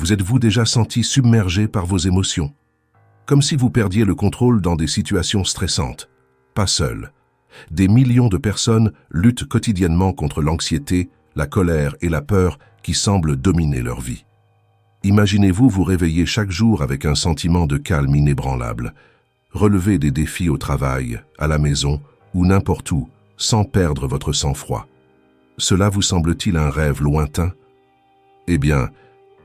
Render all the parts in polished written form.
Vous êtes-vous déjà senti submergé par vos émotions? Comme si vous perdiez le contrôle dans des situations stressantes. Pas seul. Des millions de personnes luttent quotidiennement contre l'anxiété, la colère et la peur qui semblent dominer leur vie. Imaginez-vous vous réveiller chaque jour avec un sentiment de calme inébranlable, relever des défis au travail, à la maison ou n'importe où, sans perdre votre sang-froid. Cela vous semble-t-il un rêve lointain? Eh bien,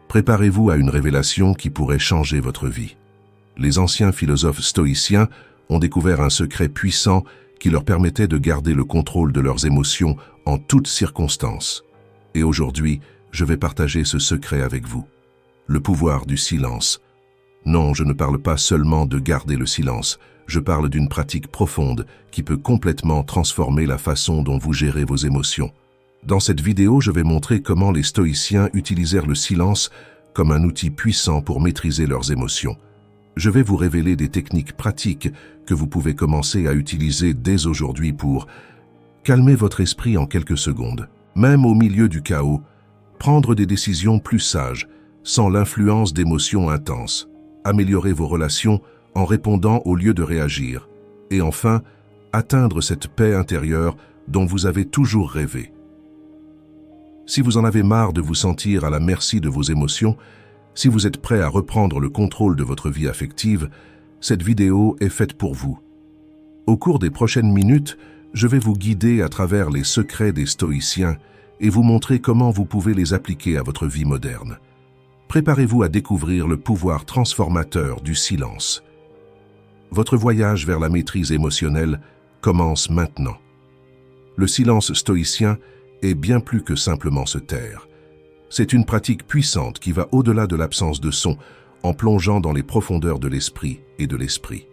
préparez-vous à une révélation qui pourrait changer votre vie. Les anciens philosophes stoïciens ont découvert un secret puissant qui leur permettait de garder le contrôle de leurs émotions en toutes circonstances. Et aujourd'hui, je vais partager ce secret avec vous. Le pouvoir du silence. Non, je ne parle pas seulement de garder le silence, je parle d'une pratique profonde qui peut complètement transformer la façon dont vous gérez vos émotions. Dans cette vidéo, je vais montrer comment les stoïciens utilisèrent le silence comme un outil puissant pour maîtriser leurs émotions. Je vais vous révéler des techniques pratiques que vous pouvez commencer à utiliser dès aujourd'hui pour calmer votre esprit en quelques secondes. Même au milieu du chaos, prendre des décisions plus sages, sans l'influence d'émotions intenses. Améliorer vos relations en répondant au lieu de réagir. Et enfin, atteindre cette paix intérieure dont vous avez toujours rêvé. Si vous en avez marre de vous sentir à la merci de vos émotions, si vous êtes prêt à reprendre le contrôle de votre vie affective, cette vidéo est faite pour vous. Au cours des prochaines minutes, je vais vous guider à travers les secrets des stoïciens et vous montrer comment vous pouvez les appliquer à votre vie moderne. Préparez-vous à découvrir le pouvoir transformateur du silence. Votre voyage vers la maîtrise émotionnelle commence maintenant. Le silence stoïcien est bien plus que simplement se taire. C'est une pratique puissante qui va au-delà de l'absence de son, en plongeant dans les profondeurs de l'esprit et de l'esprit.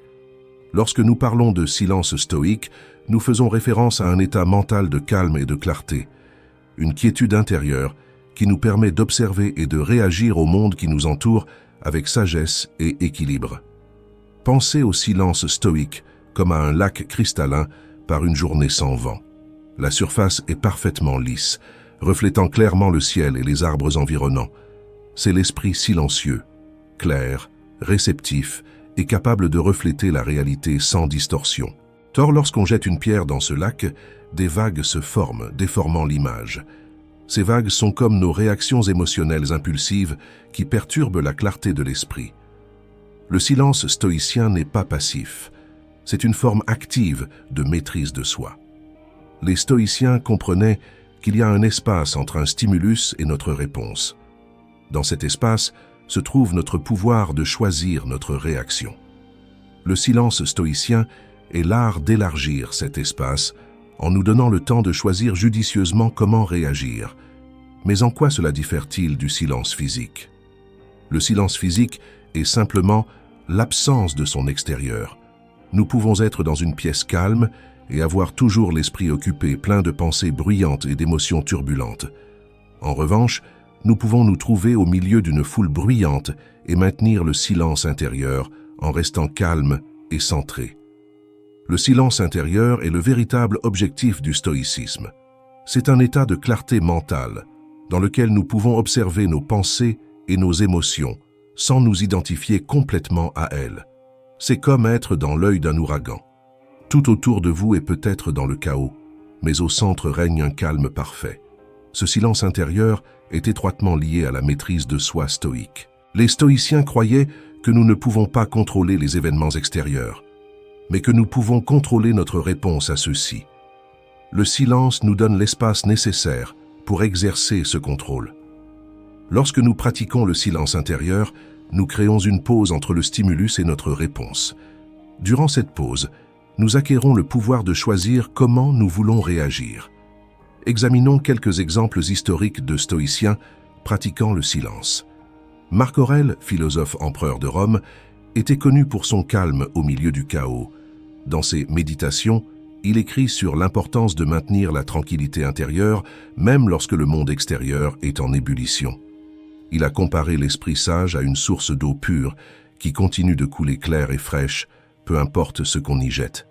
Lorsque nous parlons de silence stoïque, nous faisons référence à un état mental de calme et de clarté, une quiétude intérieure qui nous permet d'observer et de réagir au monde qui nous entoure avec sagesse et équilibre. Pensez au silence stoïque comme à un lac cristallin par une journée sans vent. La surface est parfaitement lisse, reflétant clairement le ciel et les arbres environnants. C'est l'esprit silencieux, clair, réceptif et capable de refléter la réalité sans distorsion. Or, lorsqu'on jette une pierre dans ce lac, des vagues se forment, déformant l'image. Ces vagues sont comme nos réactions émotionnelles impulsives qui perturbent la clarté de l'esprit. Le silence stoïcien n'est pas passif. C'est une forme active de maîtrise de soi. Les stoïciens comprenaient qu'il y a un espace entre un stimulus et notre réponse. Dans cet espace se trouve notre pouvoir de choisir notre réaction. Le silence stoïcien est l'art d'élargir cet espace en nous donnant le temps de choisir judicieusement comment réagir. Mais en quoi cela diffère-t-il du silence physique? Le silence physique est simplement l'absence de son extérieur. Nous pouvons être dans une pièce calme et avoir toujours l'esprit occupé, plein de pensées bruyantes et d'émotions turbulentes. En revanche, nous pouvons nous trouver au milieu d'une foule bruyante et maintenir le silence intérieur en restant calme et centré. Le silence intérieur est le véritable objectif du stoïcisme. C'est un état de clarté mentale dans lequel nous pouvons observer nos pensées et nos émotions sans nous identifier complètement à elles. C'est comme être dans l'œil d'un ouragan. Tout autour de vous est peut-être dans le chaos, mais au centre règne un calme parfait. Ce silence intérieur est étroitement lié à la maîtrise de soi stoïque. Les stoïciens croyaient que nous ne pouvons pas contrôler les événements extérieurs, mais que nous pouvons contrôler notre réponse à ceux-ci. Le silence nous donne l'espace nécessaire pour exercer ce contrôle. Lorsque nous pratiquons le silence intérieur, nous créons une pause entre le stimulus et notre réponse. Durant cette pause, nous acquérons le pouvoir de choisir comment nous voulons réagir. Examinons quelques exemples historiques de stoïciens pratiquant le silence. Marc Aurèle, philosophe empereur de Rome, était connu pour son calme au milieu du chaos. Dans ses méditations, il écrit sur l'importance de maintenir la tranquillité intérieure, même lorsque le monde extérieur est en ébullition. Il a comparé l'esprit sage à une source d'eau pure qui continue de couler claire et fraîche, peu importe ce qu'on y jette.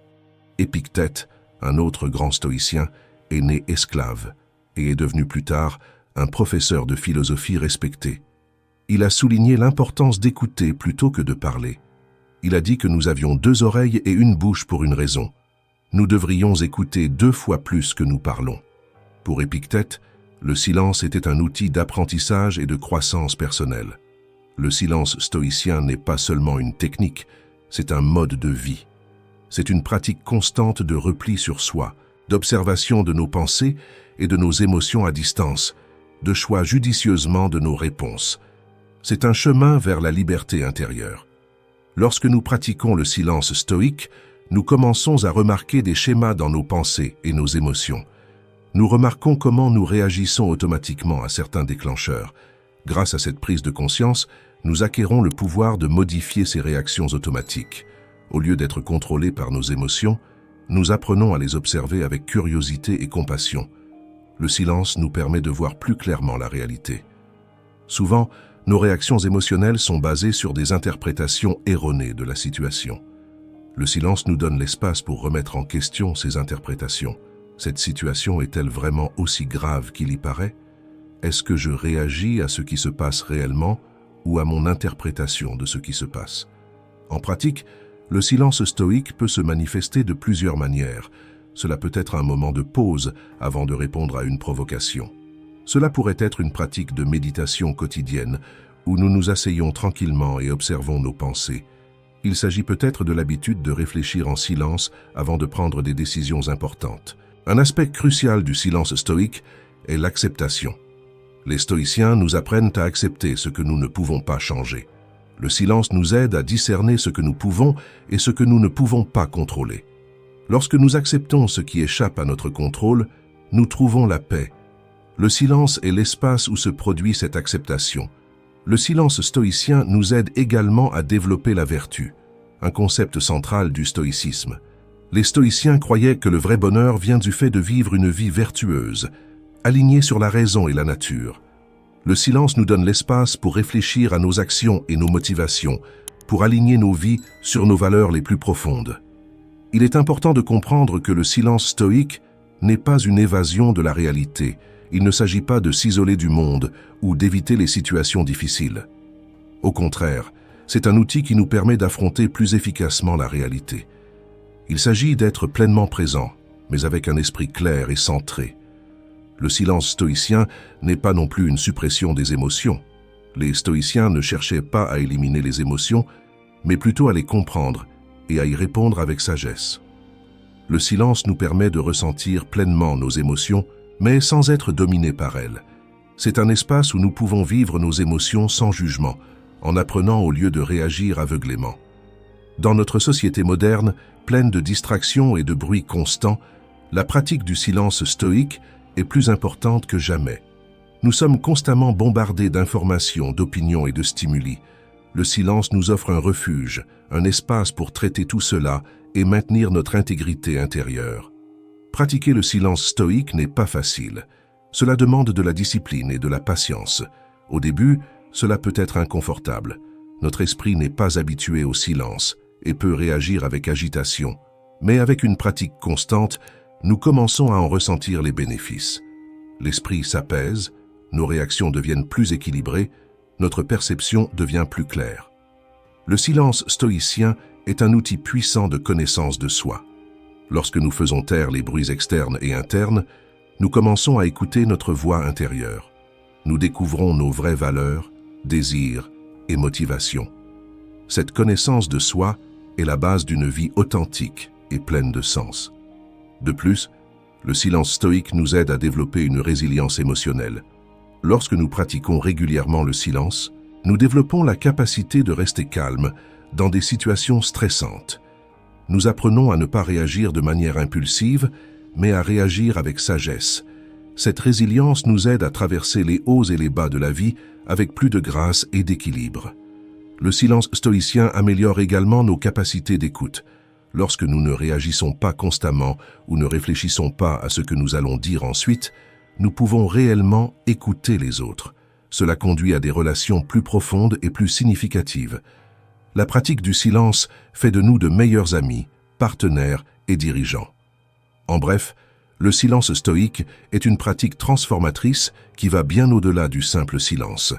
Épictète, un autre grand stoïcien, est né esclave et est devenu plus tard un professeur de philosophie respecté. Il a souligné l'importance d'écouter plutôt que de parler. Il a dit que nous avions 2 oreilles et une bouche pour une raison. Nous devrions écouter 2 fois plus que nous parlons. Pour Épictète, le silence était un outil d'apprentissage et de croissance personnelle. Le silence stoïcien n'est pas seulement une technique, c'est un mode de vie. C'est une pratique constante de repli sur soi, d'observation de nos pensées et de nos émotions à distance, de choix judicieusement de nos réponses. C'est un chemin vers la liberté intérieure. Lorsque nous pratiquons le silence stoïque, nous commençons à remarquer des schémas dans nos pensées et nos émotions. Nous remarquons comment nous réagissons automatiquement à certains déclencheurs. Grâce à cette prise de conscience, nous acquérons le pouvoir de modifier ces réactions automatiques. Au lieu d'être contrôlés par nos émotions, nous apprenons à les observer avec curiosité et compassion. Le silence nous permet de voir plus clairement la réalité. Souvent, nos réactions émotionnelles sont basées sur des interprétations erronées de la situation. Le silence nous donne l'espace pour remettre en question ces interprétations. Cette situation est-elle vraiment aussi grave qu'il y paraît? Est-ce que je réagis à ce qui se passe réellement ou à mon interprétation de ce qui se passe? En pratique, le silence stoïque peut se manifester de plusieurs manières. Cela peut être un moment de pause avant de répondre à une provocation. Cela pourrait être une pratique de méditation quotidienne où nous nous asseyons tranquillement et observons nos pensées. Il s'agit peut-être de l'habitude de réfléchir en silence avant de prendre des décisions importantes. Un aspect crucial du silence stoïque est l'acceptation. Les stoïciens nous apprennent à accepter ce que nous ne pouvons pas changer. Le silence nous aide à discerner ce que nous pouvons et ce que nous ne pouvons pas contrôler. Lorsque nous acceptons ce qui échappe à notre contrôle, nous trouvons la paix. Le silence est l'espace où se produit cette acceptation. Le silence stoïcien nous aide également à développer la vertu, un concept central du stoïcisme. Les stoïciens croyaient que le vrai bonheur vient du fait de vivre une vie vertueuse, alignée sur la raison et la nature. Le silence nous donne l'espace pour réfléchir à nos actions et nos motivations, pour aligner nos vies sur nos valeurs les plus profondes. Il est important de comprendre que le silence stoïque n'est pas une évasion de la réalité. Il ne s'agit pas de s'isoler du monde ou d'éviter les situations difficiles. Au contraire, c'est un outil qui nous permet d'affronter plus efficacement la réalité. Il s'agit d'être pleinement présent, mais avec un esprit clair et centré. Le silence stoïcien n'est pas non plus une suppression des émotions. Les stoïciens ne cherchaient pas à éliminer les émotions, mais plutôt à les comprendre et à y répondre avec sagesse. Le silence nous permet de ressentir pleinement nos émotions, mais sans être dominés par elles. C'est un espace où nous pouvons vivre nos émotions sans jugement, en apprenant au lieu de réagir aveuglément. Dans notre société moderne, pleine de distractions et de bruit constant, la pratique du silence stoïque est plus importante que jamais. Nous sommes constamment bombardés d'informations, d'opinions et de stimuli. Le silence nous offre un refuge, un espace pour traiter tout cela et maintenir notre intégrité intérieure. Pratiquer le silence stoïque n'est pas facile. Cela demande de la discipline et de la patience. Au début, cela peut être inconfortable. Notre esprit n'est pas habitué au silence et peut réagir avec agitation. Mais avec une pratique constante, nous commençons à en ressentir les bénéfices. L'esprit s'apaise, nos réactions deviennent plus équilibrées, notre perception devient plus claire. Le silence stoïcien est un outil puissant de connaissance de soi. Lorsque nous faisons taire les bruits externes et internes, nous commençons à écouter notre voix intérieure. Nous découvrons nos vraies valeurs, désirs et motivations. Cette connaissance de soi est la base d'une vie authentique et pleine de sens. De plus, le silence stoïque nous aide à développer une résilience émotionnelle. Lorsque nous pratiquons régulièrement le silence, nous développons la capacité de rester calme dans des situations stressantes. Nous apprenons à ne pas réagir de manière impulsive, mais à réagir avec sagesse. Cette résilience nous aide à traverser les hauts et les bas de la vie avec plus de grâce et d'équilibre. Le silence stoïcien améliore également nos capacités d'écoute. Lorsque nous ne réagissons pas constamment ou ne réfléchissons pas à ce que nous allons dire ensuite, nous pouvons réellement écouter les autres. Cela conduit à des relations plus profondes et plus significatives. La pratique du silence fait de nous de meilleurs amis, partenaires et dirigeants. En bref, le silence stoïque est une pratique transformatrice qui va bien au-delà du simple silence.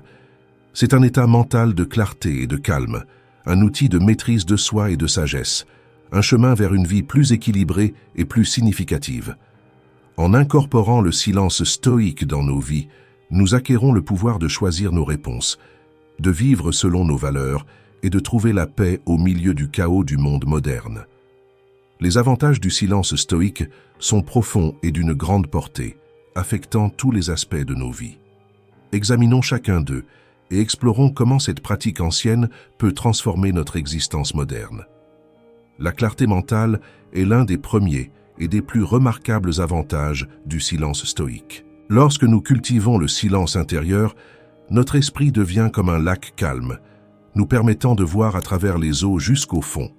C'est un état mental de clarté et de calme, un outil de maîtrise de soi et de sagesse, un chemin vers une vie plus équilibrée et plus significative. En incorporant le silence stoïque dans nos vies, nous acquérons le pouvoir de choisir nos réponses, de vivre selon nos valeurs et de trouver la paix au milieu du chaos du monde moderne. Les avantages du silence stoïque sont profonds et d'une grande portée, affectant tous les aspects de nos vies. Examinons chacun d'eux et explorons comment cette pratique ancienne peut transformer notre existence moderne. La clarté mentale est l'un des premiers et des plus remarquables avantages du silence stoïque. Lorsque nous cultivons le silence intérieur, notre esprit devient comme un lac calme, nous permettant de voir à travers les eaux jusqu'au fond.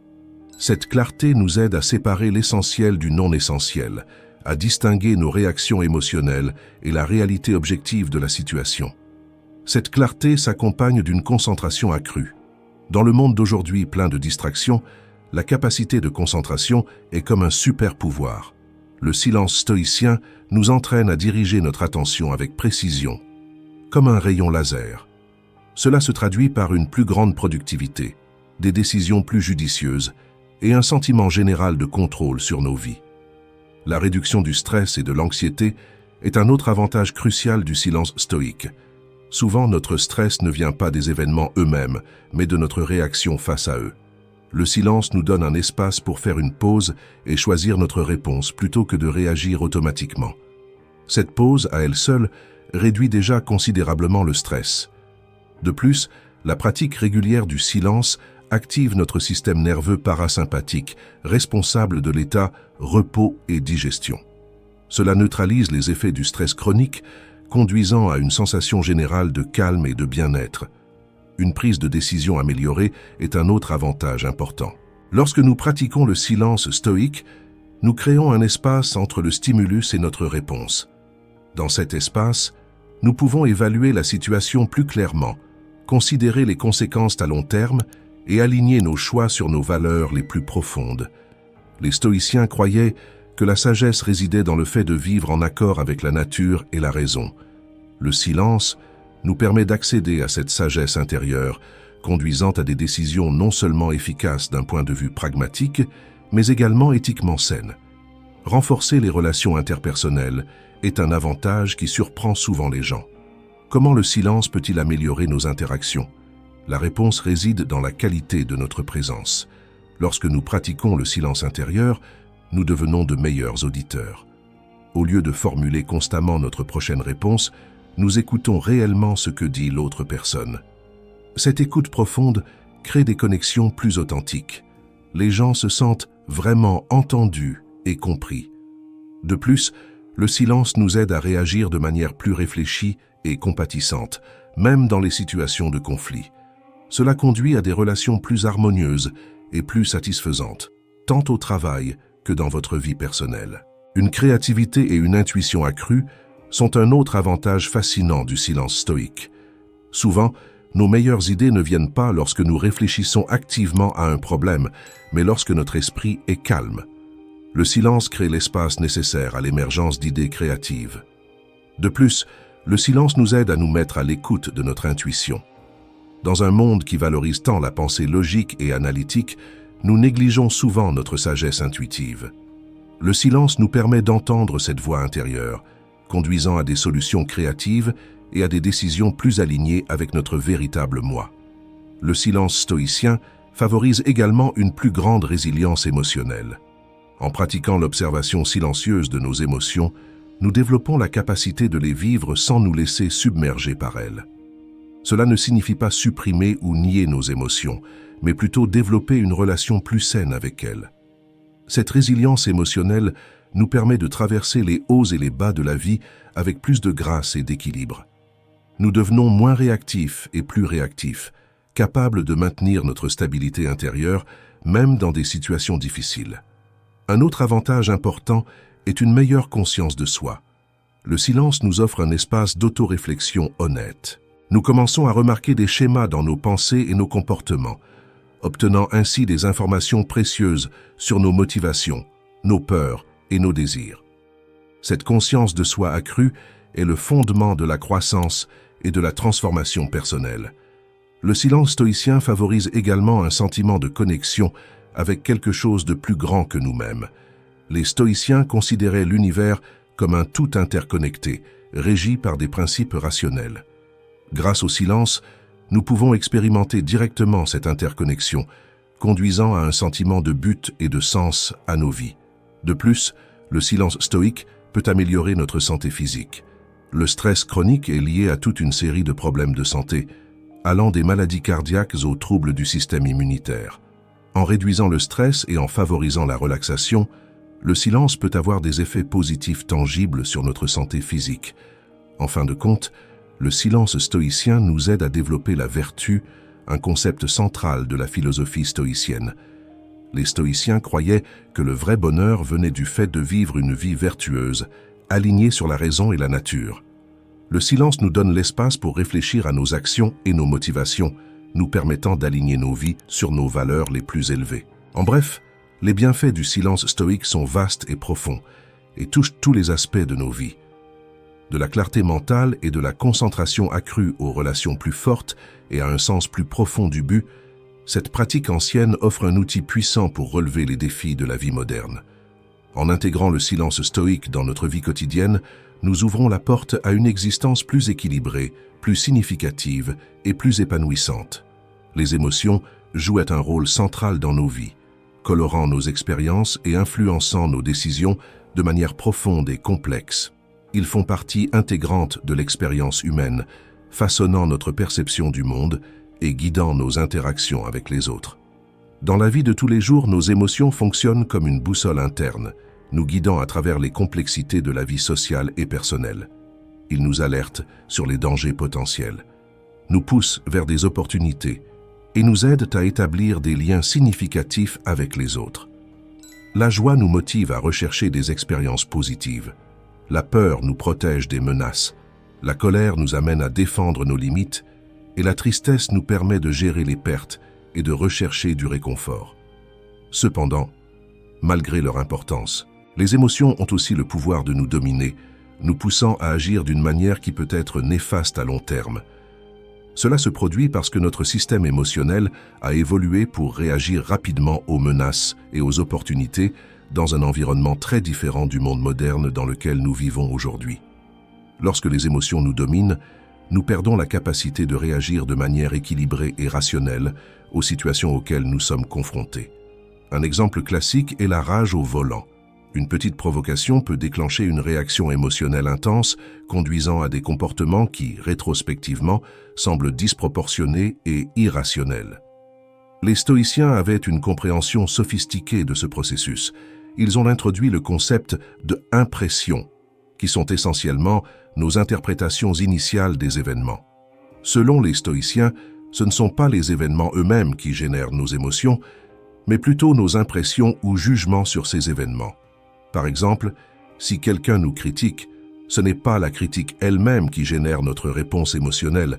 Cette clarté nous aide à séparer l'essentiel du non-essentiel, à distinguer nos réactions émotionnelles et la réalité objective de la situation. Cette clarté s'accompagne d'une concentration accrue. Dans le monde d'aujourd'hui plein de distractions, la capacité de concentration est comme un super pouvoir. Le silence stoïcien nous entraîne à diriger notre attention avec précision, comme un rayon laser. Cela se traduit par une plus grande productivité, des décisions plus judicieuses et un sentiment général de contrôle sur nos vies. La réduction du stress et de l'anxiété est un autre avantage crucial du silence stoïque. Souvent, notre stress ne vient pas des événements eux-mêmes, mais de notre réaction face à eux. Le silence nous donne un espace pour faire une pause et choisir notre réponse plutôt que de réagir automatiquement. Cette pause, à elle seule, réduit déjà considérablement le stress. De plus, la pratique régulière du silence active notre système nerveux parasympathique, responsable de l'état repos et digestion. Cela neutralise les effets du stress chronique, conduisant à une sensation générale de calme et de bien-être. Une prise de décision améliorée est un autre avantage important. Lorsque nous pratiquons le silence stoïque, nous créons un espace entre le stimulus et notre réponse. Dans cet espace, nous pouvons évaluer la situation plus clairement, considérer les conséquences à long terme et aligner nos choix sur nos valeurs les plus profondes. Les stoïciens croyaient que la sagesse résidait dans le fait de vivre en accord avec la nature et la raison. Le silence nous permet d'accéder à cette sagesse intérieure, conduisant à des décisions non seulement efficaces d'un point de vue pragmatique, mais également éthiquement saines. Renforcer les relations interpersonnelles est un avantage qui surprend souvent les gens. Comment le silence peut-il améliorer nos interactions? La réponse réside dans la qualité de notre présence. Lorsque nous pratiquons le silence intérieur, nous devenons de meilleurs auditeurs. Au lieu de formuler constamment notre prochaine réponse, nous écoutons réellement ce que dit l'autre personne. Cette écoute profonde crée des connexions plus authentiques. Les gens se sentent vraiment entendus et compris. De plus, le silence nous aide à réagir de manière plus réfléchie et compatissante, même dans les situations de conflit. Cela conduit à des relations plus harmonieuses et plus satisfaisantes, tant au travail que dans votre vie personnelle. Une créativité et une intuition accrues sont un autre avantage fascinant du silence stoïque. Souvent, nos meilleures idées ne viennent pas lorsque nous réfléchissons activement à un problème, mais lorsque notre esprit est calme. Le silence crée l'espace nécessaire à l'émergence d'idées créatives. De plus, le silence nous aide à nous mettre à l'écoute de notre intuition. Dans un monde qui valorise tant la pensée logique et analytique, nous négligeons souvent notre sagesse intuitive. Le silence nous permet d'entendre cette voix intérieure, conduisant à des solutions créatives et à des décisions plus alignées avec notre véritable moi. Le silence stoïcien favorise également une plus grande résilience émotionnelle. En pratiquant l'observation silencieuse de nos émotions, nous développons la capacité de les vivre sans nous laisser submerger par elles. Cela ne signifie pas supprimer ou nier nos émotions, mais plutôt développer une relation plus saine avec elles. Cette résilience émotionnelle nous permet de traverser les hauts et les bas de la vie avec plus de grâce et d'équilibre. Nous devenons moins réactifs et plus réactifs, capables de maintenir notre stabilité intérieure, même dans des situations difficiles. Un autre avantage important est une meilleure conscience de soi. Le silence nous offre un espace d'autoréflexion honnête. Nous commençons à remarquer des schémas dans nos pensées et nos comportements, obtenant ainsi des informations précieuses sur nos motivations, nos peurs et nos désirs. Cette conscience de soi accrue est le fondement de la croissance et de la transformation personnelle. Le silence stoïcien favorise également un sentiment de connexion avec quelque chose de plus grand que nous-mêmes. Les stoïciens considéraient l'univers comme un tout interconnecté, régi par des principes rationnels. Grâce au silence, nous pouvons expérimenter directement cette interconnexion, conduisant à un sentiment de but et de sens à nos vies. De plus, le silence stoïque peut améliorer notre santé physique. Le stress chronique est lié à toute une série de problèmes de santé, allant des maladies cardiaques aux troubles du système immunitaire. En réduisant le stress et en favorisant la relaxation, le silence peut avoir des effets positifs tangibles sur notre santé physique. En fin de compte, le silence stoïcien nous aide à développer la vertu, un concept central de la philosophie stoïcienne. Les stoïciens croyaient que le vrai bonheur venait du fait de vivre une vie vertueuse, alignée sur la raison et la nature. Le silence nous donne l'espace pour réfléchir à nos actions et nos motivations, nous permettant d'aligner nos vies sur nos valeurs les plus élevées. En bref, les bienfaits du silence stoïque sont vastes et profonds et touchent tous les aspects de nos vies. De la clarté mentale et de la concentration accrue aux relations plus fortes et à un sens plus profond du but, cette pratique ancienne offre un outil puissant pour relever les défis de la vie moderne. En intégrant le silence stoïque dans notre vie quotidienne, nous ouvrons la porte à une existence plus équilibrée, plus significative et plus épanouissante. Les émotions jouent un rôle central dans nos vies, colorant nos expériences et influençant nos décisions de manière profonde et complexe. Ils font partie intégrante de l'expérience humaine, façonnant notre perception du monde et guidant nos interactions avec les autres. Dans la vie de tous les jours, nos émotions fonctionnent comme une boussole interne, nous guidant à travers les complexités de la vie sociale et personnelle. Ils nous alertent sur les dangers potentiels, nous poussent vers des opportunités et nous aident à établir des liens significatifs avec les autres. La joie nous motive à rechercher des expériences positives. La peur nous protège des menaces, la colère nous amène à défendre nos limites et la tristesse nous permet de gérer les pertes et de rechercher du réconfort. Cependant, malgré leur importance, les émotions ont aussi le pouvoir de nous dominer, nous poussant à agir d'une manière qui peut être néfaste à long terme. Cela se produit parce que notre système émotionnel a évolué pour réagir rapidement aux menaces et aux opportunités dans un environnement très différent du monde moderne dans lequel nous vivons aujourd'hui. Lorsque les émotions nous dominent, nous perdons la capacité de réagir de manière équilibrée et rationnelle aux situations auxquelles nous sommes confrontés. Un exemple classique est la rage au volant. Une petite provocation peut déclencher une réaction émotionnelle intense, conduisant à des comportements qui, rétrospectivement, semblent disproportionnés et irrationnels. Les stoïciens avaient une compréhension sophistiquée de ce processus. Ils ont introduit le concept de impression, qui sont essentiellement nos interprétations initiales des événements. Selon les stoïciens, ce ne sont pas les événements eux-mêmes qui génèrent nos émotions, mais plutôt nos impressions ou jugements sur ces événements. Par exemple, si quelqu'un nous critique, ce n'est pas la critique elle-même qui génère notre réponse émotionnelle,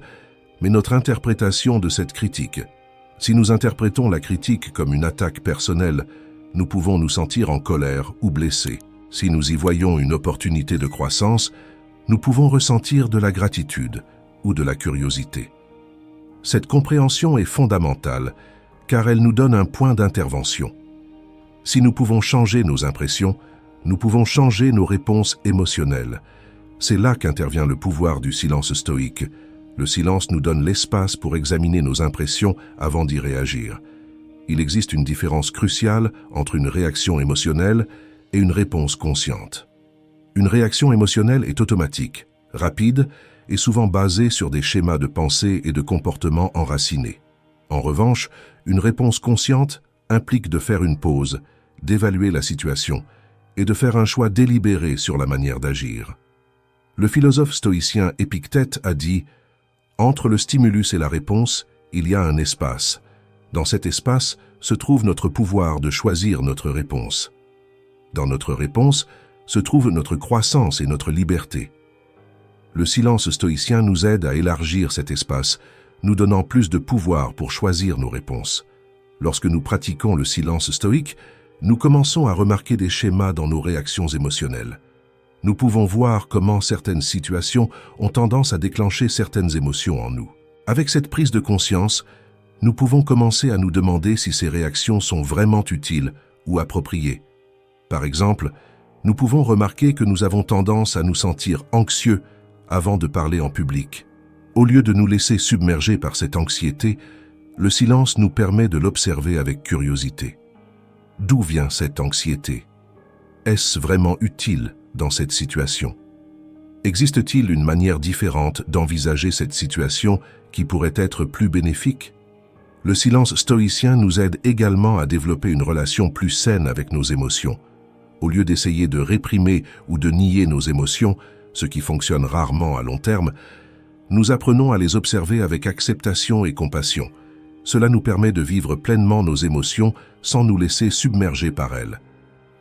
mais notre interprétation de cette critique. Si nous interprétons la critique comme une attaque personnelle, nous pouvons nous sentir en colère ou blessés. Si nous y voyons une opportunité de croissance, nous pouvons ressentir de la gratitude ou de la curiosité. Cette compréhension est fondamentale, car elle nous donne un point d'intervention. Si nous pouvons changer nos impressions, nous pouvons changer nos réponses émotionnelles. C'est là qu'intervient le pouvoir du silence stoïque. Le silence nous donne l'espace pour examiner nos impressions avant d'y réagir. Il existe une différence cruciale entre une réaction émotionnelle et une réponse consciente. Une réaction émotionnelle est automatique, rapide et souvent basée sur des schémas de pensée et de comportement enracinés. En revanche, une réponse consciente implique de faire une pause, d'évaluer la situation et de faire un choix délibéré sur la manière d'agir. Le philosophe stoïcien Épictète a dit « Entre le stimulus et la réponse, il y a un espace. Dans cet espace se trouve notre pouvoir de choisir notre réponse. Dans notre réponse se trouve notre croissance et notre liberté. » Le silence stoïcien nous aide à élargir cet espace, nous donnant plus de pouvoir pour choisir nos réponses. Lorsque nous pratiquons le silence stoïque, nous commençons à remarquer des schémas dans nos réactions émotionnelles. Nous pouvons voir comment certaines situations ont tendance à déclencher certaines émotions en nous. Avec cette prise de conscience, nous pouvons commencer à nous demander si ces réactions sont vraiment utiles ou appropriées. Par exemple, nous pouvons remarquer que nous avons tendance à nous sentir anxieux avant de parler en public. Au lieu de nous laisser submerger par cette anxiété, le silence nous permet de l'observer avec curiosité. D'où vient cette anxiété? Est-ce vraiment utile dans cette situation? Existe-t-il une manière différente d'envisager cette situation qui pourrait être plus bénéfique? Le silence stoïcien nous aide également à développer une relation plus saine avec nos émotions. Au lieu d'essayer de réprimer ou de nier nos émotions, ce qui fonctionne rarement à long terme, nous apprenons à les observer avec acceptation et compassion. Cela nous permet de vivre pleinement nos émotions sans nous laisser submerger par elles.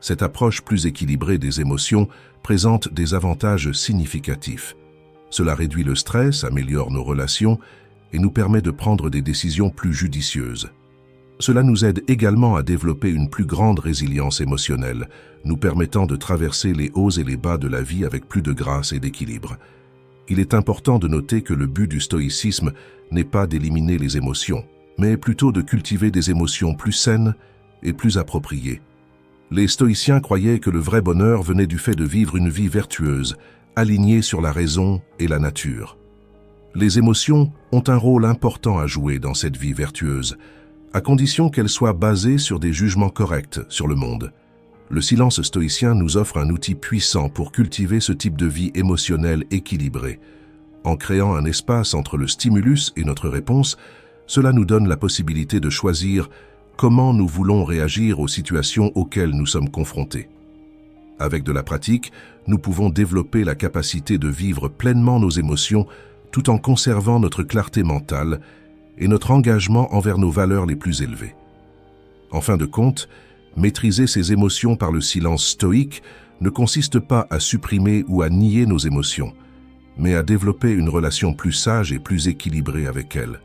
Cette approche plus équilibrée des émotions présente des avantages significatifs. Cela réduit le stress, améliore nos relations et nous permet de prendre des décisions plus judicieuses. Cela nous aide également à développer une plus grande résilience émotionnelle, nous permettant de traverser les hauts et les bas de la vie avec plus de grâce et d'équilibre. Il est important de noter que le but du stoïcisme n'est pas d'éliminer les émotions, mais plutôt de cultiver des émotions plus saines et plus appropriées. Les stoïciens croyaient que le vrai bonheur venait du fait de vivre une vie vertueuse, alignée sur la raison et la nature. Les émotions ont un rôle important à jouer dans cette vie vertueuse, à condition qu'elles soient basées sur des jugements corrects sur le monde. Le silence stoïcien nous offre un outil puissant pour cultiver ce type de vie émotionnelle équilibrée. En créant un espace entre le stimulus et notre réponse, cela nous donne la possibilité de choisir comment nous voulons réagir aux situations auxquelles nous sommes confrontés. Avec de la pratique, nous pouvons développer la capacité de vivre pleinement nos émotions tout en conservant notre clarté mentale et notre engagement envers nos valeurs les plus élevées. En fin de compte, maîtriser ses émotions par le silence stoïque ne consiste pas à supprimer ou à nier nos émotions, mais à développer une relation plus sage et plus équilibrée avec elles.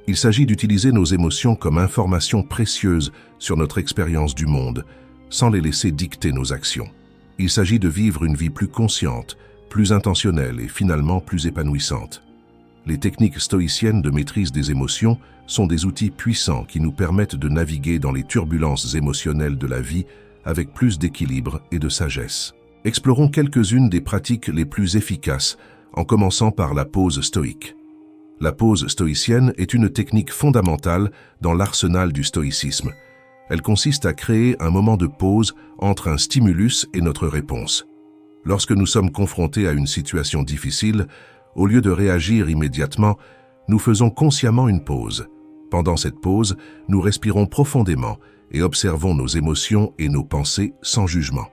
Il s'agit d'utiliser nos émotions comme informations précieuses sur notre expérience du monde, sans les laisser dicter nos actions. Il s'agit de vivre une vie plus consciente, plus intentionnelle et finalement plus épanouissante. Les techniques stoïciennes de maîtrise des émotions sont des outils puissants qui nous permettent de naviguer dans les turbulences émotionnelles de la vie avec plus d'équilibre et de sagesse. Explorons quelques-unes des pratiques les plus efficaces, en commençant par la pause stoïque. La pause stoïcienne est une technique fondamentale dans l'arsenal du stoïcisme. Elle consiste à créer un moment de pause entre un stimulus et notre réponse. Lorsque nous sommes confrontés à une situation difficile, au lieu de réagir immédiatement, nous faisons consciemment une pause. Pendant cette pause, nous respirons profondément et observons nos émotions et nos pensées sans jugement.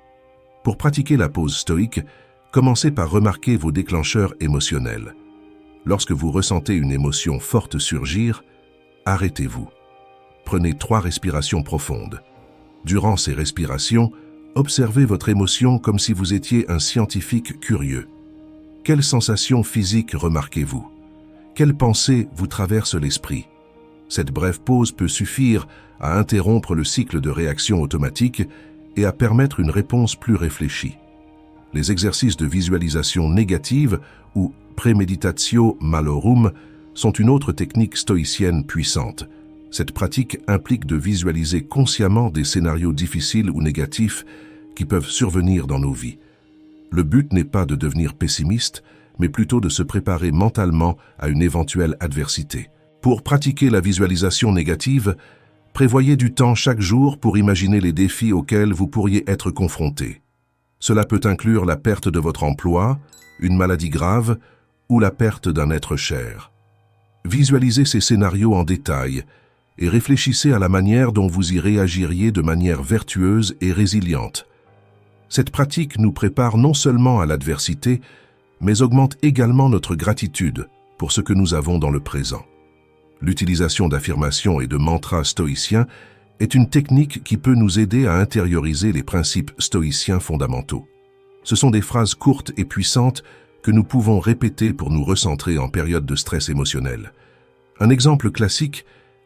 Pour pratiquer la pause stoïque, commencez par remarquer vos déclencheurs émotionnels. Lorsque vous ressentez une émotion forte surgir, arrêtez-vous. Prenez 3 respirations profondes. Durant ces respirations, observez votre émotion comme si vous étiez un scientifique curieux. Quelles sensations physiques remarquez-vous? Quelles pensées vous traversent l'esprit? Cette brève pause peut suffire à interrompre le cycle de réaction automatique et à permettre une réponse plus réfléchie. Les exercices de visualisation négative ou premeditatio malorum sont une autre technique stoïcienne puissante. Cette pratique implique de visualiser consciemment des scénarios difficiles ou négatifs qui peuvent survenir dans nos vies. Le but n'est pas de devenir pessimiste, mais plutôt de se préparer mentalement à une éventuelle adversité. Pour pratiquer la visualisation négative, prévoyez du temps chaque jour pour imaginer les défis auxquels vous pourriez être confrontés. Cela peut inclure la perte de votre emploi, une maladie grave ou la perte d'un être cher. Visualisez ces scénarios en détail et réfléchissez à la manière dont vous y réagiriez de manière vertueuse et résiliente. Cette pratique nous prépare non seulement à l'adversité, mais augmente également notre gratitude pour ce que nous avons dans le présent. L'utilisation d'affirmations et de mantras stoïciens est une technique qui peut nous aider à intérioriser les principes stoïciens fondamentaux. Ce sont des phrases courtes et puissantes que nous pouvons répéter pour nous recentrer en période de stress émotionnel. Un exemple classique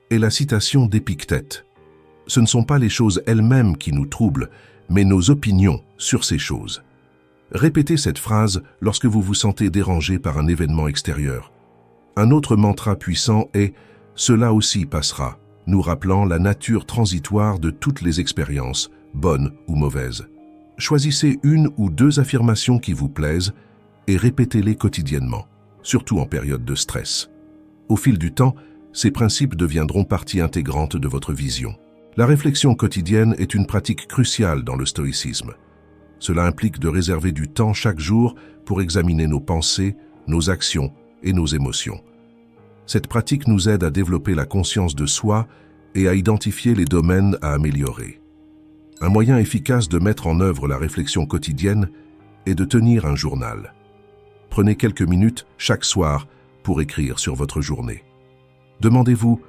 est la citation d'Épictète. Ce ne sont pas les choses elles-mêmes qui nous troublent, mais nos opinions sur ces choses. Répétez cette phrase lorsque vous vous sentez dérangé par un événement extérieur. Un autre mantra puissant est « Cela aussi passera », nous rappelant la nature transitoire de toutes les expériences, bonnes ou mauvaises. Choisissez une ou deux affirmations qui vous plaisent et répétez-les quotidiennement, surtout en période de stress. Au fil du temps, ces principes deviendront partie intégrante de votre vision. La réflexion quotidienne est une pratique cruciale dans le stoïcisme. Cela implique de réserver du temps chaque jour pour examiner nos pensées, nos actions et nos émotions. Cette pratique nous aide à développer la conscience de soi et à identifier les domaines à améliorer. Un moyen efficace de mettre en œuvre la réflexion quotidienne est de tenir un journal. Prenez quelques minutes chaque soir pour écrire sur votre journée. Demandez-vous,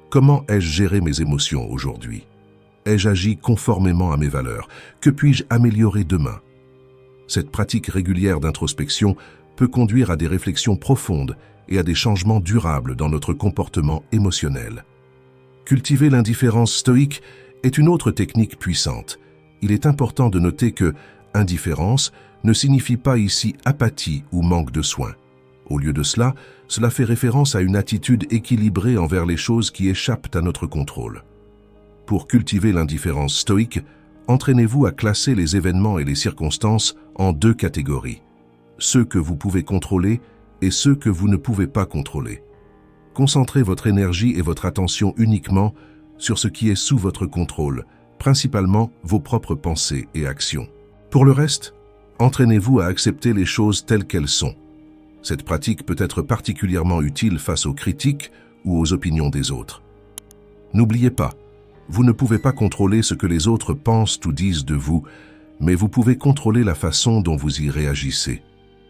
comment ai-je géré mes émotions aujourd'hui? Ai-je agi conformément à mes valeurs? Que puis-je améliorer demain? Cette pratique régulière d'introspection peut conduire à des réflexions profondes et à des changements durables dans notre comportement émotionnel. Cultiver l'indifférence stoïque est une autre technique puissante. Il est important de noter que indifférence ne signifie pas ici apathie ou manque de soin. Au lieu de cela, cela fait référence à une attitude équilibrée envers les choses qui échappent à notre contrôle. Pour cultiver l'indifférence stoïque, entraînez-vous à classer les événements et les circonstances en deux catégories. Ceux que vous pouvez contrôler et ceux que vous ne pouvez pas contrôler. Concentrez votre énergie et votre attention uniquement sur ce qui est sous votre contrôle, principalement vos propres pensées et actions. Pour le reste, entraînez-vous à accepter les choses telles qu'elles sont. Cette pratique peut être particulièrement utile face aux critiques ou aux opinions des autres. N'oubliez pas, vous ne pouvez pas contrôler ce que les autres pensent ou disent de vous, mais vous pouvez contrôler la façon dont vous y réagissez.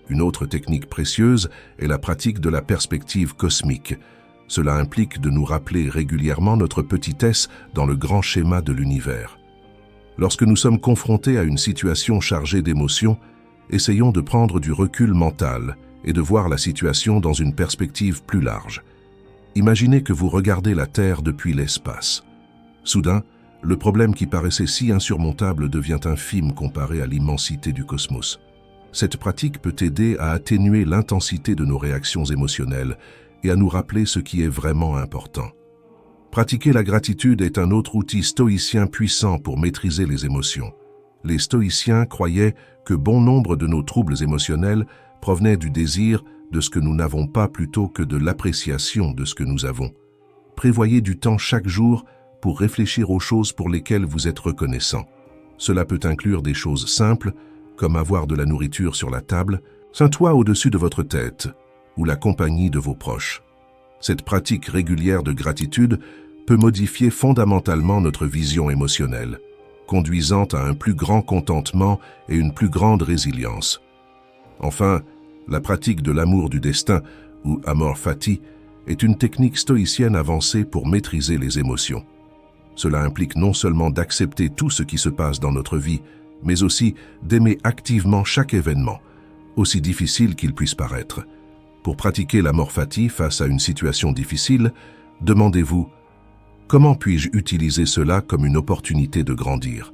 Une autre technique précieuse est la pratique de la perspective cosmique. Cela implique de nous rappeler régulièrement notre petitesse dans le grand schéma de l'univers. Lorsque nous sommes confrontés à une situation chargée d'émotions, essayons de prendre du recul mental et de voir la situation dans une perspective plus large. Imaginez que vous regardez la Terre depuis l'espace. Soudain, le problème qui paraissait si insurmontable devient infime comparé à l'immensité du cosmos. Cette pratique peut aider à atténuer l'intensité de nos réactions émotionnelles et à nous rappeler ce qui est vraiment important. Pratiquer la gratitude est un autre outil stoïcien puissant pour maîtriser les émotions. Les stoïciens croyaient que bon nombre de nos troubles émotionnels provenaient du désir de ce que nous n'avons pas plutôt que de l'appréciation de ce que nous avons. Prévoyez du temps chaque jour pour réfléchir aux choses pour lesquelles vous êtes reconnaissant. Cela peut inclure des choses simples, comme avoir de la nourriture sur la table, un toit au-dessus de votre tête, ou la compagnie de vos proches. Cette pratique régulière de gratitude peut modifier fondamentalement notre vision émotionnelle, conduisant à un plus grand contentement et une plus grande résilience. Enfin, la pratique de l'amour du destin, ou amor fati, est une technique stoïcienne avancée pour maîtriser les émotions. Cela implique non seulement d'accepter tout ce qui se passe dans notre vie, mais aussi d'aimer activement chaque événement, aussi difficile qu'il puisse paraître. Pour pratiquer l'amor fati face à une situation difficile, demandez-vous « Comment puis-je utiliser cela comme une opportunité de grandir?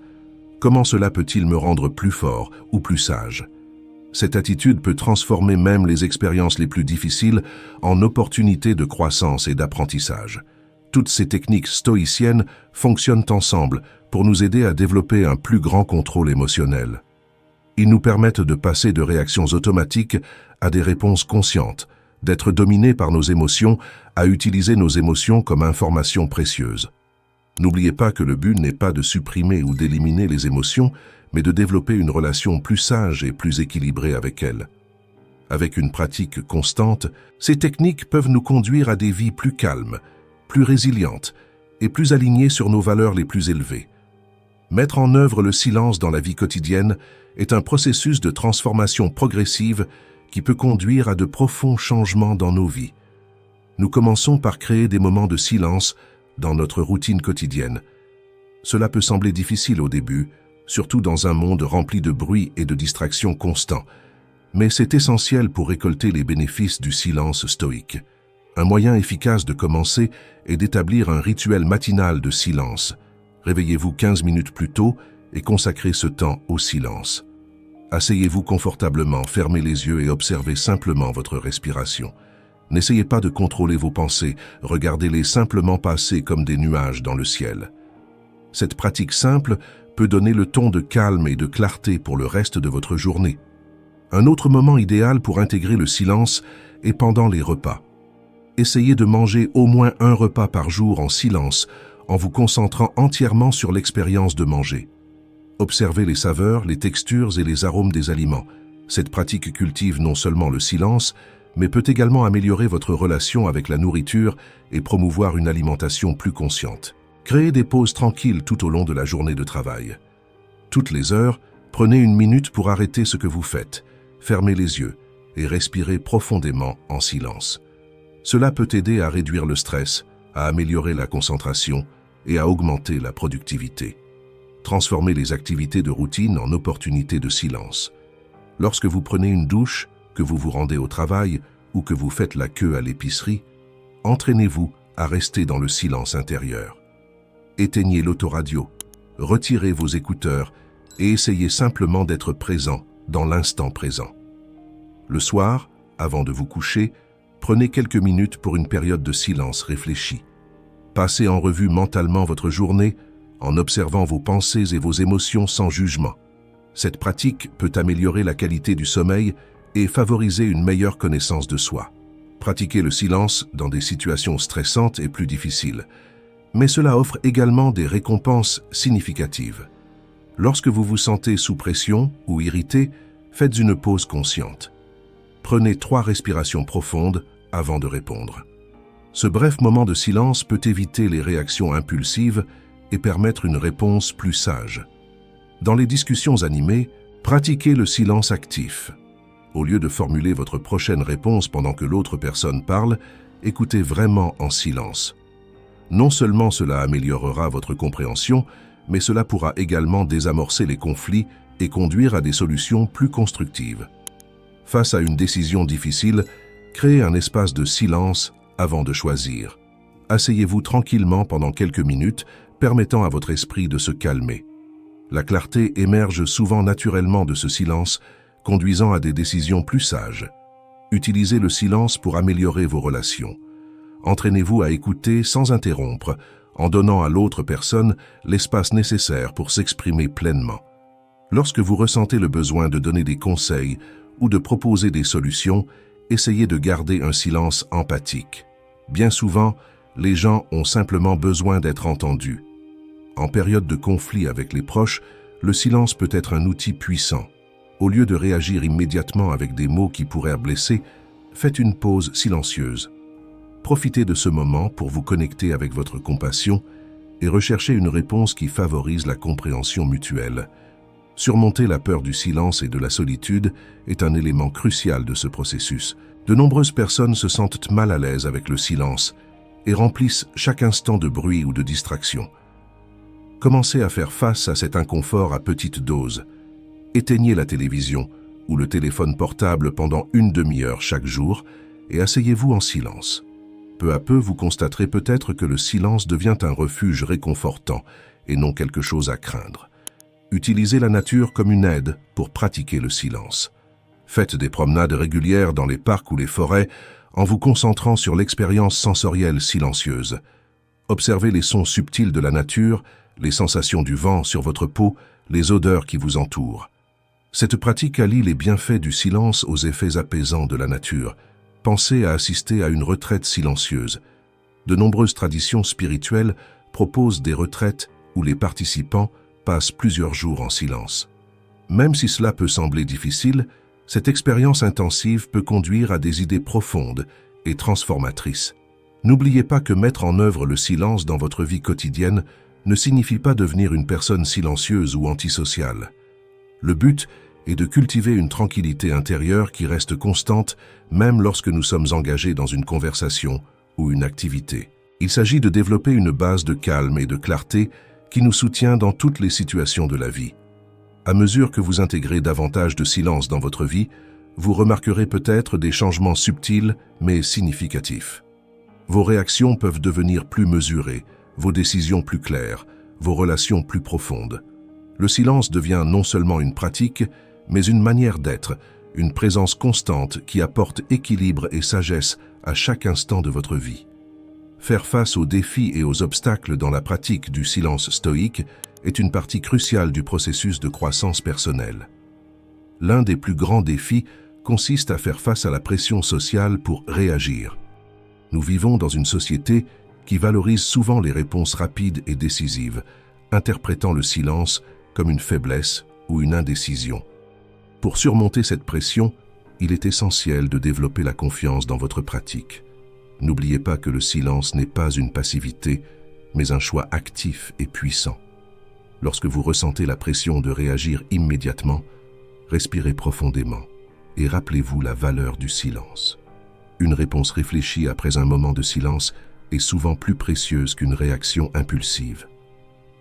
Comment cela peut-il me rendre plus fort ou plus sage ?» Cette attitude peut transformer même les expériences les plus difficiles en opportunités de croissance et d'apprentissage. Toutes ces techniques stoïciennes fonctionnent ensemble pour nous aider à développer un plus grand contrôle émotionnel. Ils nous permettent de passer de réactions automatiques à des réponses conscientes, d'être dominés par nos émotions à utiliser nos émotions comme information précieuse. N'oubliez pas que le but n'est pas de supprimer ou d'éliminer les émotions, mais de développer une relation plus sage et plus équilibrée avec elles. Avec une pratique constante, ces techniques peuvent nous conduire à des vies plus calmes, plus résilientes et plus alignées sur nos valeurs les plus élevées. Mettre en œuvre le silence dans la vie quotidienne est un processus de transformation progressive qui peut conduire à de profonds changements dans nos vies. Nous commençons par créer des moments de silence dans notre routine quotidienne. Cela peut sembler difficile au début, surtout dans un monde rempli de bruit et de distractions constants, mais c'est essentiel pour récolter les bénéfices du silence stoïque. Un moyen efficace de commencer est d'établir un rituel matinal de silence. Réveillez-vous 15 minutes plus tôt et consacrez ce temps au silence. Asseyez-vous confortablement, fermez les yeux et observez simplement votre respiration. N'essayez pas de contrôler vos pensées, regardez-les simplement passer comme des nuages dans le ciel. Cette pratique simple peut donner le ton de calme et de clarté pour le reste de votre journée. Un autre moment idéal pour intégrer le silence est pendant les repas. Essayez de manger au moins un repas par jour en silence, en vous concentrant entièrement sur l'expérience de manger. Observez les saveurs, les textures et les arômes des aliments. Cette pratique cultive non seulement le silence, mais peut également améliorer votre relation avec la nourriture et promouvoir une alimentation plus consciente. Créez des pauses tranquilles tout au long de la journée de travail. Toutes les heures, prenez une minute pour arrêter ce que vous faites, fermez les yeux et respirez profondément en silence. Cela peut aider à réduire le stress, à améliorer la concentration et à augmenter la productivité. Transformez les activités de routine en opportunités de silence. Lorsque vous prenez une douche, que vous vous rendez au travail ou que vous faites la queue à l'épicerie, entraînez-vous à rester dans le silence intérieur. Éteignez l'autoradio, retirez vos écouteurs et essayez simplement d'être présent dans l'instant présent. Le soir, avant de vous coucher, prenez quelques minutes pour une période de silence réfléchi. Passez en revue mentalement votre journée en observant vos pensées et vos émotions sans jugement. Cette pratique peut améliorer la qualité du sommeil et favoriser une meilleure connaissance de soi. Pratiquer le silence dans des situations stressantes est plus difficile, mais cela offre également des récompenses significatives. Lorsque vous vous sentez sous pression ou irrité, faites une pause consciente. Prenez 3 respirations profondes avant de répondre. Ce bref moment de silence peut éviter les réactions impulsives et permettre une réponse plus sage. Dans les discussions animées, pratiquez le silence actif. Au lieu de formuler votre prochaine réponse pendant que l'autre personne parle, écoutez vraiment en silence. Non seulement cela améliorera votre compréhension, mais cela pourra également désamorcer les conflits et conduire à des solutions plus constructives. Face à une décision difficile, créez un espace de silence avant de choisir. Asseyez-vous tranquillement pendant quelques minutes, permettant à votre esprit de se calmer. La clarté émerge souvent naturellement de ce silence, conduisant à des décisions plus sages. Utilisez le silence pour améliorer vos relations. Entraînez-vous à écouter sans interrompre, en donnant à l'autre personne l'espace nécessaire pour s'exprimer pleinement. Lorsque vous ressentez le besoin de donner des conseils ou de proposer des solutions, essayez de garder un silence empathique. Bien souvent, les gens ont simplement besoin d'être entendus. En période de conflit avec les proches, le silence peut être un outil puissant. Au lieu de réagir immédiatement avec des mots qui pourraient blesser, faites une pause silencieuse. Profitez de ce moment pour vous connecter avec votre compassion et rechercher une réponse qui favorise la compréhension mutuelle. Surmonter la peur du silence et de la solitude est un élément crucial de ce processus. De nombreuses personnes se sentent mal à l'aise avec le silence et remplissent chaque instant de bruit ou de distraction. Commencez à faire face à cet inconfort à petite dose. Éteignez la télévision ou le téléphone portable pendant une demi-heure chaque jour et asseyez-vous en silence. Peu à peu, vous constaterez peut-être que le silence devient un refuge réconfortant et non quelque chose à craindre. Utilisez la nature comme une aide pour pratiquer le silence. Faites des promenades régulières dans les parcs ou les forêts en vous concentrant sur l'expérience sensorielle silencieuse. Observez les sons subtils de la nature, les sensations du vent sur votre peau, les odeurs qui vous entourent. Cette pratique allie les bienfaits du silence aux effets apaisants de la nature. Pensez à assister à une retraite silencieuse. De nombreuses traditions spirituelles proposent des retraites où les participants passent plusieurs jours en silence. Même si cela peut sembler difficile, cette expérience intensive peut conduire à des idées profondes et transformatrices. N'oubliez pas que mettre en œuvre le silence dans votre vie quotidienne ne signifie pas devenir une personne silencieuse ou antisociale. Le but est de cultiver une tranquillité intérieure qui reste constante même lorsque nous sommes engagés dans une conversation ou une activité. Il s'agit de développer une base de calme et de clarté qui nous soutient dans toutes les situations de la vie. À mesure que vous intégrez davantage de silence dans votre vie, vous remarquerez peut-être des changements subtils mais significatifs. Vos réactions peuvent devenir plus mesurées, vos décisions plus claires, vos relations plus profondes. Le silence devient non seulement une pratique, mais une manière d'être, une présence constante qui apporte équilibre et sagesse à chaque instant de votre vie. Faire face aux défis et aux obstacles dans la pratique du silence stoïque est une partie cruciale du processus de croissance personnelle. L'un des plus grands défis consiste à faire face à la pression sociale pour réagir. Nous vivons dans une société qui valorise souvent les réponses rapides et décisives, interprétant le silence comme une faiblesse ou une indécision. Pour surmonter cette pression, il est essentiel de développer la confiance dans votre pratique. N'oubliez pas que le silence n'est pas une passivité, mais un choix actif et puissant. Lorsque vous ressentez la pression de réagir immédiatement, respirez profondément et rappelez-vous la valeur du silence. Une réponse réfléchie après un moment de silence est souvent plus précieuse qu'une réaction impulsive.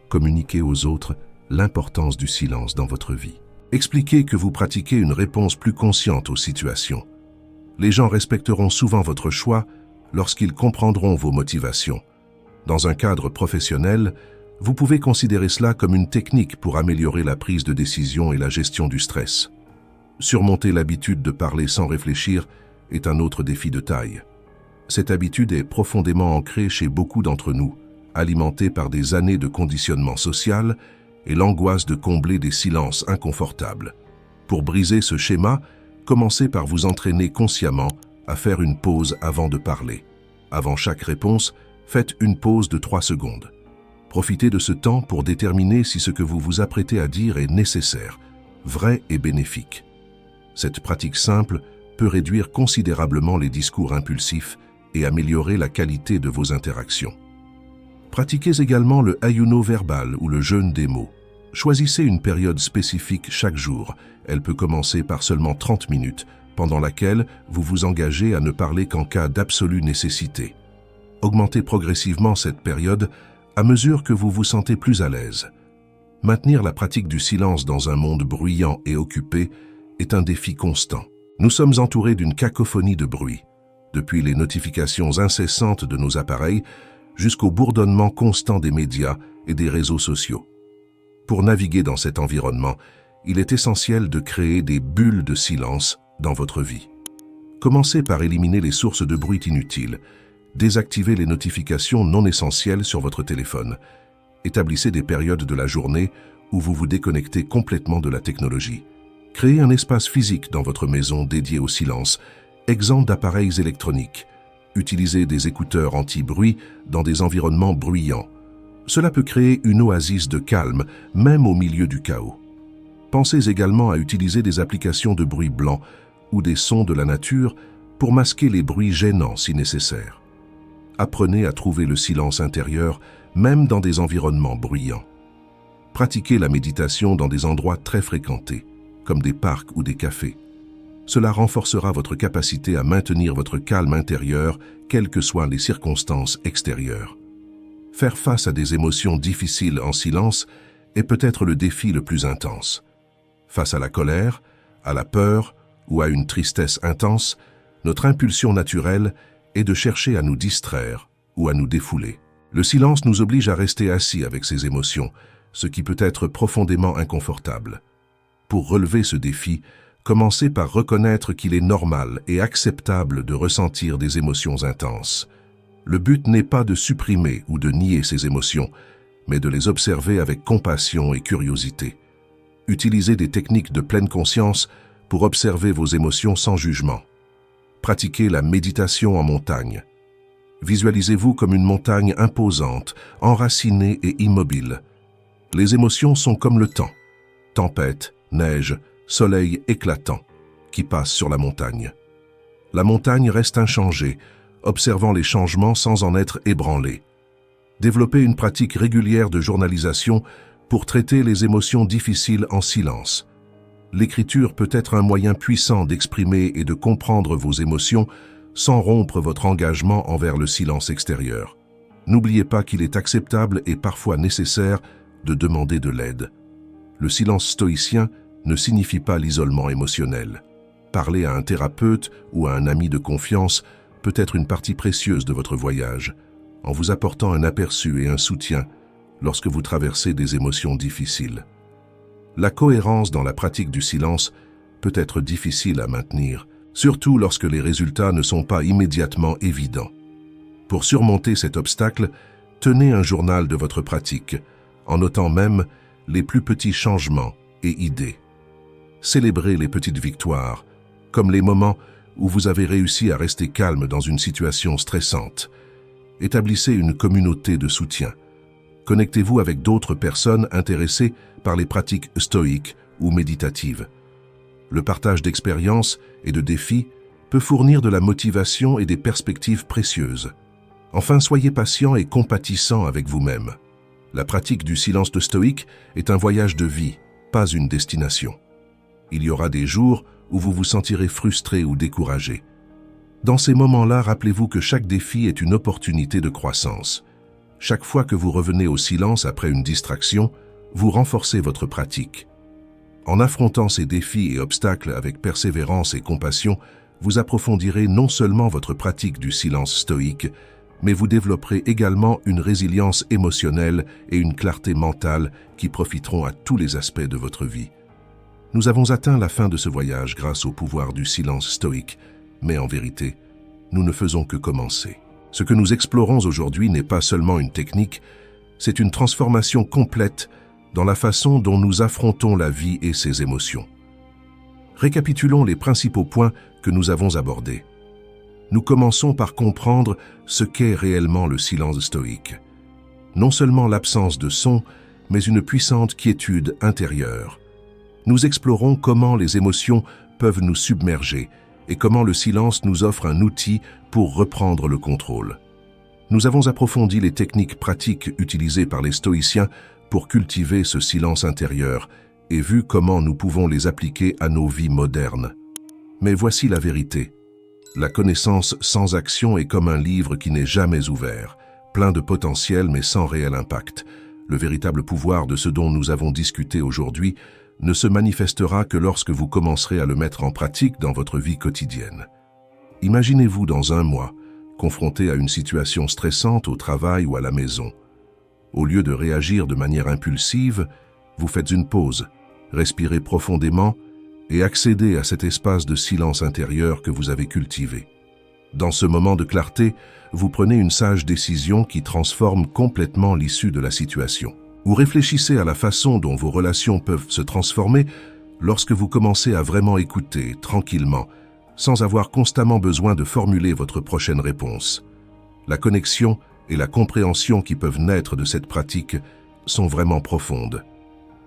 Communiquez aux autres l'importance du silence dans votre vie. Expliquez que vous pratiquez une réponse plus consciente aux situations. Les gens respecteront souvent votre choix lorsqu'ils comprendront vos motivations. Dans un cadre professionnel, vous pouvez considérer cela comme une technique pour améliorer la prise de décision et la gestion du stress. Surmonter l'habitude de parler sans réfléchir est un autre défi de taille. Cette habitude est profondément ancrée chez beaucoup d'entre nous, alimentée par des années de conditionnement social et l'angoisse de combler des silences inconfortables. Pour briser ce schéma, commencez par vous entraîner consciemment à faire une pause avant de parler. Avant chaque réponse, faites une pause de 3 secondes. Profitez de ce temps pour déterminer si ce que vous vous apprêtez à dire est nécessaire, vrai et bénéfique. Cette pratique simple peut réduire considérablement les discours impulsifs et améliorer la qualité de vos interactions. Pratiquez également le ayuno verbal ou le jeûne des mots. Choisissez une période spécifique chaque jour. Elle peut commencer par seulement 30 minutes, pendant laquelle vous vous engagez à ne parler qu'en cas d'absolue nécessité. Augmentez progressivement cette période à mesure que vous vous sentez plus à l'aise. Maintenir la pratique du silence dans un monde bruyant et occupé est un défi constant. Nous sommes entourés d'une cacophonie de bruit, depuis les notifications incessantes de nos appareils jusqu'au bourdonnement constant des médias et des réseaux sociaux. Pour naviguer dans cet environnement, il est essentiel de créer des bulles de silence dans votre vie. Commencez par éliminer les sources de bruit inutiles. Désactivez les notifications non essentielles sur votre téléphone. Établissez des périodes de la journée où vous vous déconnectez complètement de la technologie. Créez un espace physique dans votre maison dédié au silence, exempt d'appareils électroniques. Utilisez des écouteurs anti-bruit dans des environnements bruyants. Cela peut créer une oasis de calme, même au milieu du chaos. Pensez également à utiliser des applications de bruit blanc ou des sons de la nature pour masquer les bruits gênants si nécessaire. Apprenez à trouver le silence intérieur, même dans des environnements bruyants. Pratiquez la méditation dans des endroits très fréquentés, comme des parcs ou des cafés. Cela renforcera votre capacité à maintenir votre calme intérieur, quelles que soient les circonstances extérieures. Faire face à des émotions difficiles en silence est peut-être le défi le plus intense. Face à la colère, à la peur ou à une tristesse intense, notre impulsion naturelle est de chercher à nous distraire ou à nous défouler. Le silence nous oblige à rester assis avec ces émotions, ce qui peut être profondément inconfortable. Pour relever ce défi, commencez par reconnaître qu'il est normal et acceptable de ressentir des émotions intenses. Le but n'est pas de supprimer ou de nier ces émotions, mais de les observer avec compassion et curiosité. Utilisez des techniques de pleine conscience pour observer vos émotions sans jugement. Pratiquez la méditation en montagne. Visualisez-vous comme une montagne imposante, enracinée et immobile. Les émotions sont comme le temps. Tempête, neige, soleil éclatant qui passe sur la montagne. La montagne reste inchangée, observant les changements sans en être ébranlée. Développez une pratique régulière de journalisation pour traiter les émotions difficiles en silence. L'écriture peut être un moyen puissant d'exprimer et de comprendre vos émotions sans rompre votre engagement envers le silence extérieur. N'oubliez pas qu'il est acceptable et parfois nécessaire de demander de l'aide. Le silence stoïcien ne signifie pas l'isolement émotionnel. Parler à un thérapeute ou à un ami de confiance peut être une partie précieuse de votre voyage, en vous apportant un aperçu et un soutien lorsque vous traversez des émotions difficiles. La cohérence dans la pratique du silence peut être difficile à maintenir, surtout lorsque les résultats ne sont pas immédiatement évidents. Pour surmonter cet obstacle, tenez un journal de votre pratique, en notant même les plus petits changements et idées. Célébrez les petites victoires, comme les moments où vous avez réussi à rester calme dans une situation stressante. Établissez une communauté de soutien. Connectez-vous avec d'autres personnes intéressées par les pratiques stoïques ou méditatives. Le partage d'expériences et de défis peut fournir de la motivation et des perspectives précieuses. Enfin, soyez patient et compatissant avec vous-même. La pratique du silence stoïque est un voyage de vie, pas une destination. Il y aura des jours où vous vous sentirez frustré ou découragé. Dans ces moments-là, rappelez-vous que chaque défi est une opportunité de croissance. Chaque fois que vous revenez au silence après une distraction, vous renforcez votre pratique. En affrontant ces défis et obstacles avec persévérance et compassion, vous approfondirez non seulement votre pratique du silence stoïque, mais vous développerez également une résilience émotionnelle et une clarté mentale qui profiteront à tous les aspects de votre vie. Nous avons atteint la fin de ce voyage grâce au pouvoir du silence stoïque, mais en vérité, nous ne faisons que commencer. Ce que nous explorons aujourd'hui n'est pas seulement une technique, c'est une transformation complète dans la façon dont nous affrontons la vie et ses émotions. Récapitulons les principaux points que nous avons abordés. Nous commençons par comprendre ce qu'est réellement le silence stoïque. Non seulement l'absence de son, mais une puissante quiétude intérieure. Nous explorons comment les émotions peuvent nous submerger et comment le silence nous offre un outil pour reprendre le contrôle. Nous avons approfondi les techniques pratiques utilisées par les stoïciens pour cultiver ce silence intérieur et vu comment nous pouvons les appliquer à nos vies modernes. Mais voici la vérité. La connaissance sans action est comme un livre qui n'est jamais ouvert, plein de potentiel mais sans réel impact. Le véritable pouvoir de ce dont nous avons discuté aujourd'hui ne se manifestera que lorsque vous commencerez à le mettre en pratique dans votre vie quotidienne. Imaginez-vous dans un mois, confronté à une situation stressante au travail ou à la maison. Au lieu de réagir de manière impulsive, vous faites une pause, respirez profondément et accédez à cet espace de silence intérieur que vous avez cultivé. Dans ce moment de clarté, vous prenez une sage décision qui transforme complètement l'issue de la situation. Ou réfléchissez à la façon dont vos relations peuvent se transformer lorsque vous commencez à vraiment écouter tranquillement, sans avoir constamment besoin de formuler votre prochaine réponse. La connexion et la compréhension qui peuvent naître de cette pratique sont vraiment profondes.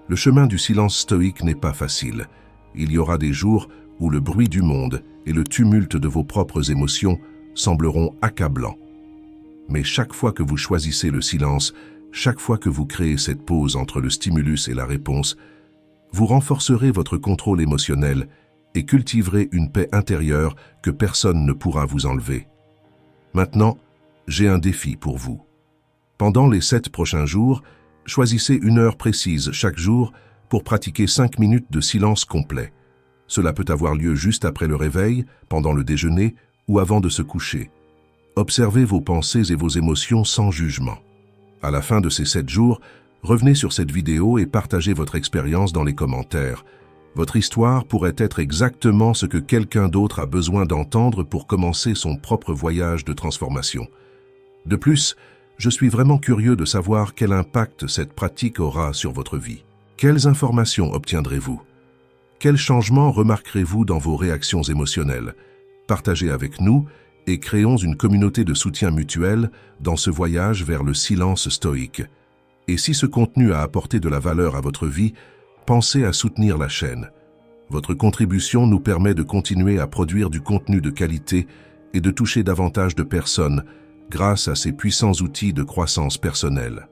Le chemin du silence stoïque n'est pas facile. Il y aura des jours où le bruit du monde et le tumulte de vos propres émotions sembleront accablants. Mais chaque fois que vous choisissez le silence, chaque fois que vous créez cette pause entre le stimulus et la réponse, vous renforcerez votre contrôle émotionnel et cultiverez une paix intérieure que personne ne pourra vous enlever. Maintenant, j'ai un défi pour vous. Pendant les 7 prochains jours, choisissez une heure précise chaque jour pour pratiquer 5 minutes de silence complet. Cela peut avoir lieu juste après le réveil, pendant le déjeuner ou avant de se coucher. Observez vos pensées et vos émotions sans jugement. À la fin de ces 7 jours, revenez sur cette vidéo et partagez votre expérience dans les commentaires. Votre histoire pourrait être exactement ce que quelqu'un d'autre a besoin d'entendre pour commencer son propre voyage de transformation. De plus, je suis vraiment curieux de savoir quel impact cette pratique aura sur votre vie. Quelles informations obtiendrez-vous? Quels changements remarquerez-vous dans vos réactions émotionnelles? Partagez avec nous et créons une communauté de soutien mutuel dans ce voyage vers le silence stoïque. Et si ce contenu a apporté de la valeur à votre vie, pensez à soutenir la chaîne. Votre contribution nous permet de continuer à produire du contenu de qualité et de toucher davantage de personnes grâce à ces puissants outils de croissance personnelle.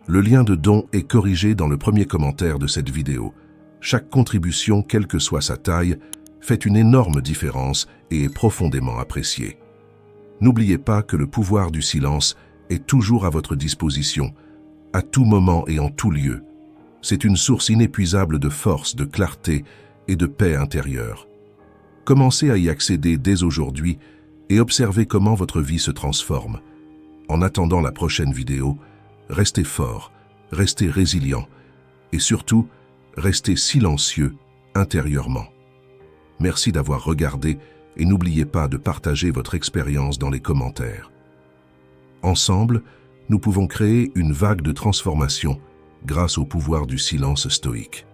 Le lien de don est corrigé dans le premier commentaire de cette vidéo. Chaque contribution, quelle que soit sa taille, fait une énorme différence et est profondément appréciée. N'oubliez pas que le pouvoir du silence est toujours à votre disposition, à tout moment et en tout lieu. C'est une source inépuisable de force, de clarté et de paix intérieure. Commencez à y accéder dès aujourd'hui et observez comment votre vie se transforme. En attendant la prochaine vidéo, restez fort, restez résilient et surtout, restez silencieux intérieurement. Merci d'avoir regardé et n'oubliez pas de partager votre expérience dans les commentaires. Ensemble, nous pouvons créer une vague de transformation grâce au pouvoir du silence stoïque.